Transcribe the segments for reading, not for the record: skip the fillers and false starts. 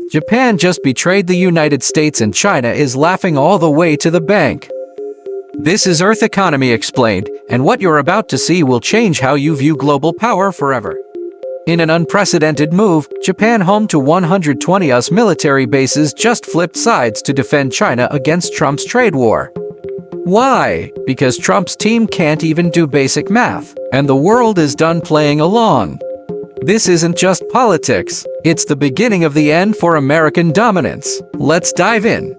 Japan just betrayed the United States and China is laughing all the way to the bank. This is Earth Economy Explained, and what you're about to see will change how you view global power forever. In an unprecedented move, Japan, home to 120 US military bases, just flipped sides to defend China against Trump's trade war. Why? Because Trump's team can't even do basic math, and the world is done playing along. This isn't just politics, it's the beginning of the end for American dominance. Let's dive in.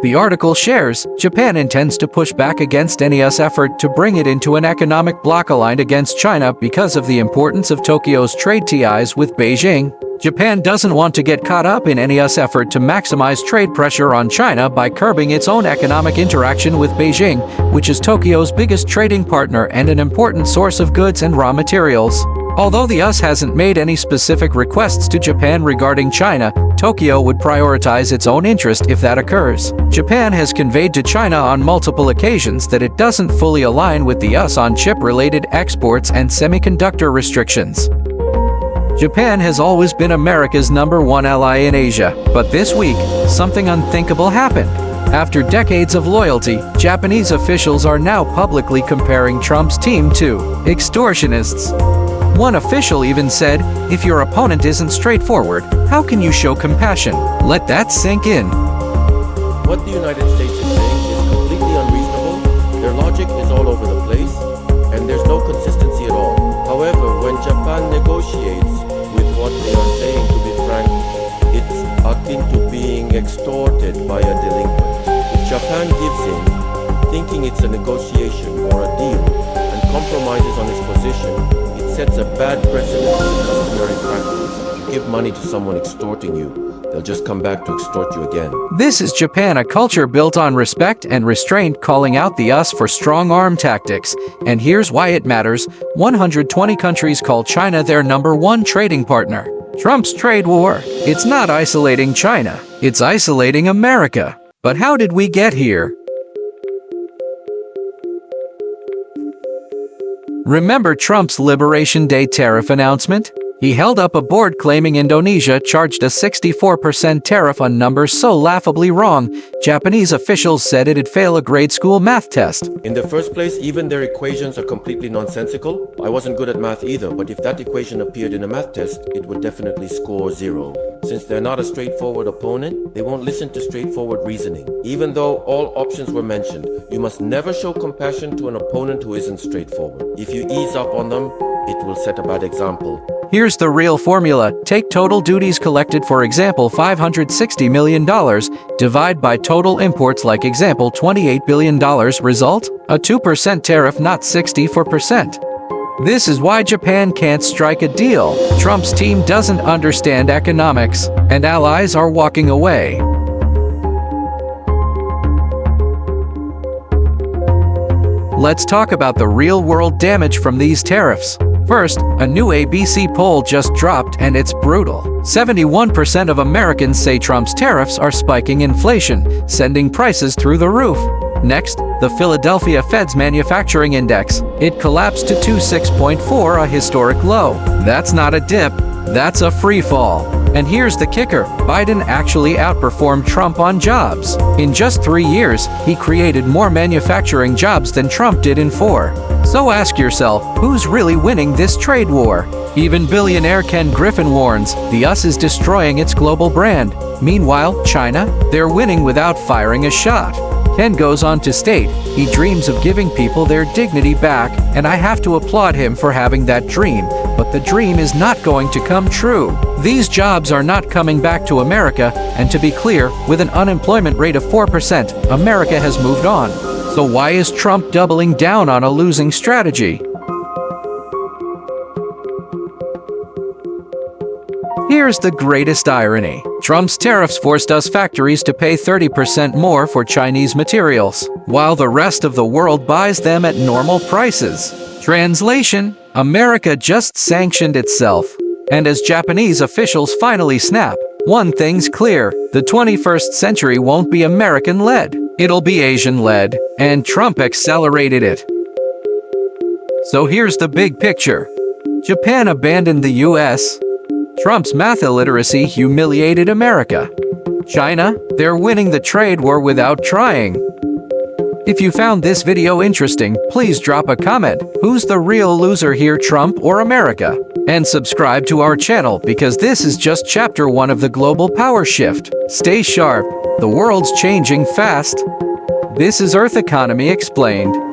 The article shares, Japan intends to push back against any US effort to bring it into an economic bloc aligned against China because of the importance of Tokyo's trade ties with Beijing. Japan doesn't want to get caught up in any US effort to maximize trade pressure on China by curbing its own economic interaction with Beijing, which is Tokyo's biggest trading partner and an important source of goods and raw materials. Although the US hasn't made any specific requests to Japan regarding China, Tokyo would prioritize its own interest if that occurs. Japan has conveyed to China on multiple occasions that it doesn't fully align with the US on chip-related exports and semiconductor restrictions. Japan has always been America's #1 ally in Asia, but this week, something unthinkable happened. After decades of loyalty, Japanese officials are now publicly comparing Trump's team to extortionists. One official even said, if your opponent isn't straightforward, how can you show compassion? Let that sink in. What the United States is saying is completely unreasonable. Their logic is all over the place, and there's no consistency at all. However, when Japan negotiates with what they are saying, to be frank, it's akin to being extorted by a delinquent. If Japan gives in, thinking it's a negotiation or a deal, and compromises on its position, sets a bad precedent for customary practice. You give money to someone extorting you, they'll just come back to extort you again. This is Japan, a culture built on respect and restraint, calling out the US for strong-arm tactics. And here's why it matters. 120 countries call China their #1 trading partner. Trump's trade war, it's not isolating China, it's isolating America. But how did we get here? Remember Trump's Liberation Day tariff announcement? He held up a board claiming Indonesia charged a 64% tariff on numbers so laughably wrong, Japanese officials said it'd fail a grade school math test. In the first place, even their equations are completely nonsensical. I wasn't good at math either, but if that equation appeared in a math test, it would definitely score 0. Since they're not a straightforward opponent, they won't listen to straightforward reasoning. Even though all options were mentioned, you must never show compassion to an opponent who isn't straightforward. If you ease up on them, it will set a bad example. Here's the real formula. Take total duties collected, for example $560 million, divide by total imports, like example $28 billion, result? A 2% tariff, not 64%. This is why Japan can't strike a deal. Trump's team doesn't understand economics, and allies are walking away. Let's talk about the real-world damage from these tariffs. First, a new ABC poll just dropped, and it's brutal. 71% of Americans say Trump's tariffs are spiking inflation, sending prices through the roof. Next, the Philadelphia Fed's manufacturing index. It collapsed to 26.4, a historic low. That's not a dip, that's a free fall. And here's the kicker, Biden actually outperformed Trump on jobs. In just 3 years, he created more manufacturing jobs than Trump did in 4. So ask yourself, who's really winning this trade war? Even billionaire Ken Griffin warns, the US is destroying its global brand. Meanwhile, China, they're winning without firing a shot. Ken goes on to state, he dreams of giving people their dignity back, and I have to applaud him for having that dream, but the dream is not going to come true. These jobs are not coming back to America, and to be clear, with an unemployment rate of 4%, America has moved on. So why is Trump doubling down on a losing strategy? Here's the greatest irony. Trump's tariffs forced US factories to pay 30% more for Chinese materials, while the rest of the world buys them at normal prices. Translation: America just sanctioned itself. And as Japanese officials finally snap, one thing's clear, the 21st century won't be American-led. It'll be Asian-led, and Trump accelerated it. So here's the big picture. Japan abandoned the US. Trump's math illiteracy humiliated America. China, they're winning the trade war without trying. If you found this video interesting, please drop a comment. Who's the real loser here, Trump or America? And subscribe to our channel because this is just chapter 1 of the global power shift. Stay sharp. The world's changing fast. This is Earth Economy Explained.